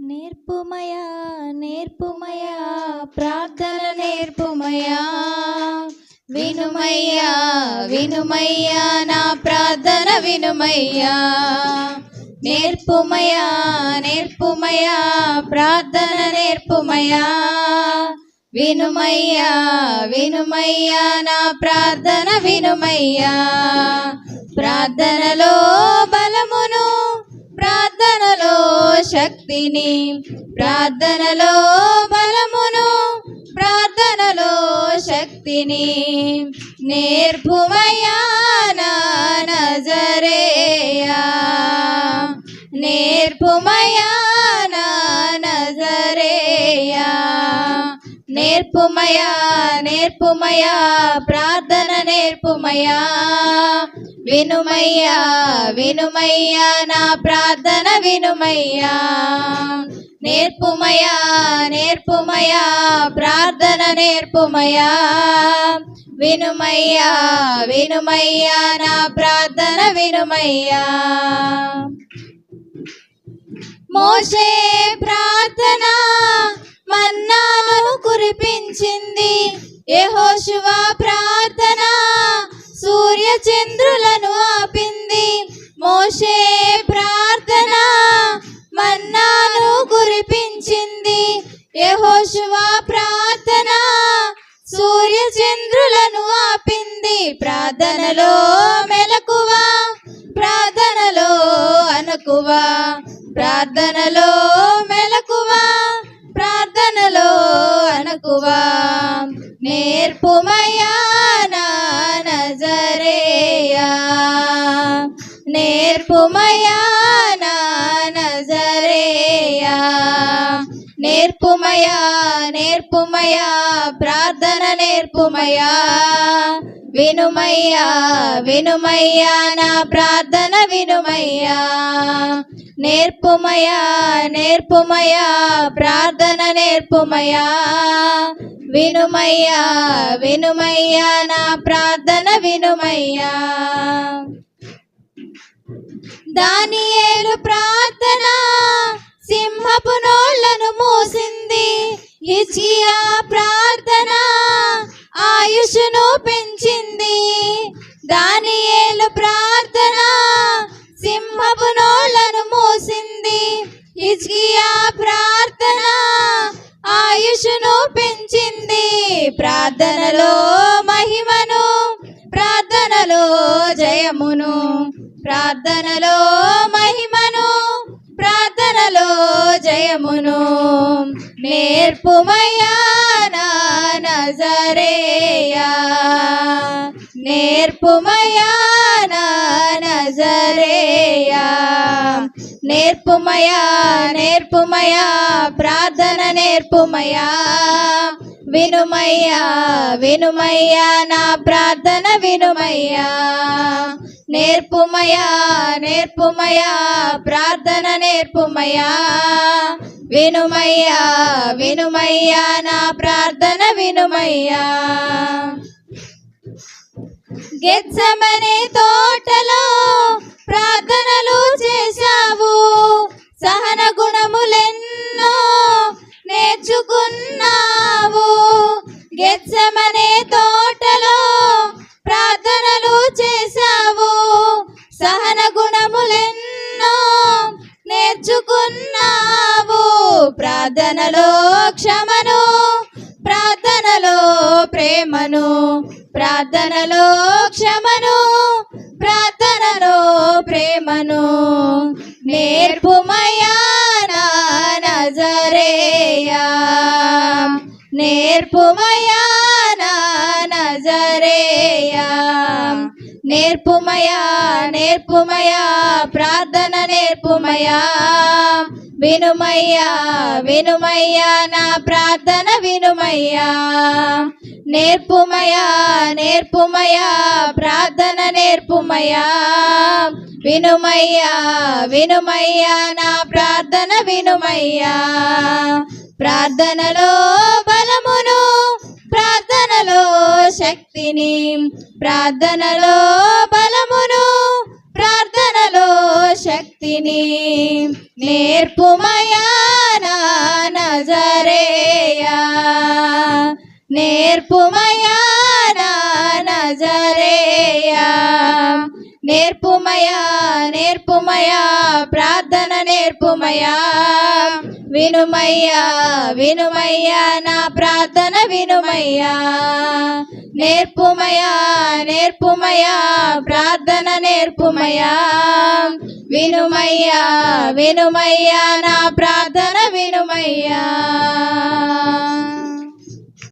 నేర్పుమయా నేర్పుమయా ప్రార్థన నేర్పుమయా, వినుమయ్యా వినుమయ్యా నా ప్రార్థన వినుమయ్యా. నేర్పుమయా నేర్పుమయా ప్రార్థన నేర్పుమయా, వినుమయ్యా వినుమయ్యా నా ప్రార్థన వినుమయ్యా. ప్రార్థనలో బలమును, ప్రార్థనలో శక్తిని, ప్రార్థనలో బలమును, ప్రార్థనలో శక్తిని నేర్పుమయ్యా నా నజరేయా. నేర్పుమయ్యా నా నజరేయా. నేర్పుమయ్యా నేర్పుమయ్యా ప్రార్థన నేర్పుమయ్యా, వినుమయ్యా వినుమయ్యా నా ప్రార్థన వినుమయ్యా. నేర్పుమయ్యా నేర్పుమయ్యా ప్రార్థన నేర్పుమయ్యా, వినుమయ్యా వినుమయ్యా నా ప్రార్థన వినుమయ్యా. మోషే ప్రార్థన మన్నాను కురిపించింది, యెహోషువ ప్రార్థన సూర్య చంద్రులను ఆపింది. మోషే ప్రార్థన మన్నాను కురిపించింది, యెహోషువ ప్రార్థన సూర్య చంద్రులను ఆపింది. ప్రార్థనలో మెలకువ, ప్రార్థనలో అనుకువ, ప్రార్థనలో మెలకువ, ప్రార్థనలో అనుకువ. నేర్పుమయ్యా నా నజరేయా. నేర్పుమయ్యా నా నజరేయా. నేర్పుమయ్యా నేర్పుమయ్యా ప్రార్థన నేర్పుమయ్యా, వినుమయ్యా వినుమయ్యా నా ప్రార్థన వినుమయ్యా. నేర్పుమయ్యా నేర్పుమయ్యా ప్రార్థన నేర్పుమయ్యా, వినుమయ్యా వినుమయ్యా నా ప్రార్థన వినుమయ్యా. దానియేలు ప్రార్థన సింహపు నోళ్లను మూసింది, హిజ్కియా ప్రార్థన ఆయుష్ను పెంచింది. దానియేలు ప్రార్థన సింహపు నోళ్లను మూసింది, హిజ్కియా ప్రార్థన ఆయుష్ను పెంచింది. ప్రార్థనలో మహిమను, ప్రార్థనలో జయమును, ప్రార్థనలో మహిమను, ప్రార్థనలో జయమును నేర్పుమయ్యా నా నజరేయా. నేర్పుమయ్యా నా నజరేయా. నేర్పుమయ్యా నేర్పుమయ్యా ప్రార్థన నేర్పుమయ్యా, వినుమయ్యా వినుమయ్యా నా ప్రార్థన వినుమయ్యా. నేర్పుమయ్యా నేర్పుమయ్యా ప్రార్థన నేర్పుమయ్యా, వినుమయ్యా వినుమయ్యా నా ప్రార్థన వినుమయ్యా. గెత్సెమనే తోటలో ప్రార్థనలు చేశావు, సహన గుణములెన్నో నేర్చుకున్నావు. గెత్సెమనే తోటలో ప్రార్థనలు చేశావు, సహన గుణములెన్నో నేర్చుకున్నావు. ప్రార్థనలో క్షమను, ప్రార్థనలో ప్రేమను, ప్రార్థనలో క్షమను, ప్రార్థనలో ప్రేమను నేర్పుమయ్యా నా నజరేయా. నేర్పుమయ్యా నా నజరేయా. నేర్పుమయ్యా నేర్పుమయ్యా ప్రార్థన నేర్పుమయ్యా, వినుమయ్యా వినుమయ్యా నా ప్రార్థన వినుమయ్యా. నేర్పుమయ్యా నేర్పుమయ్యా ప్రార్థన నేర్పుమయ్యా, వినుమయ్యా వినుమయ్యా నా ప్రార్థన వినుమయ్యా. ప్రార్థనలో బలమును, ప్రార్థనలో శక్తిని, ప్రార్థనలో బలమును, ప్రార్థనలో శక్తిని నేర్పుమయ్యా నేర్పుమయా నా నజరేయా నేర్పుమయా నేర్పుమయా ప్రార్థన నేర్పుమయా వినుమయ్యా వినుమయ్యా నా ప్రార్థన వినుమయ్యా నేర్పుమయా నేర్పుమయా ప్రార్థన నేర్పుమయా వినుమయ్యా వినుమయ్యా నా ప్రార్థన వినుమయ్యా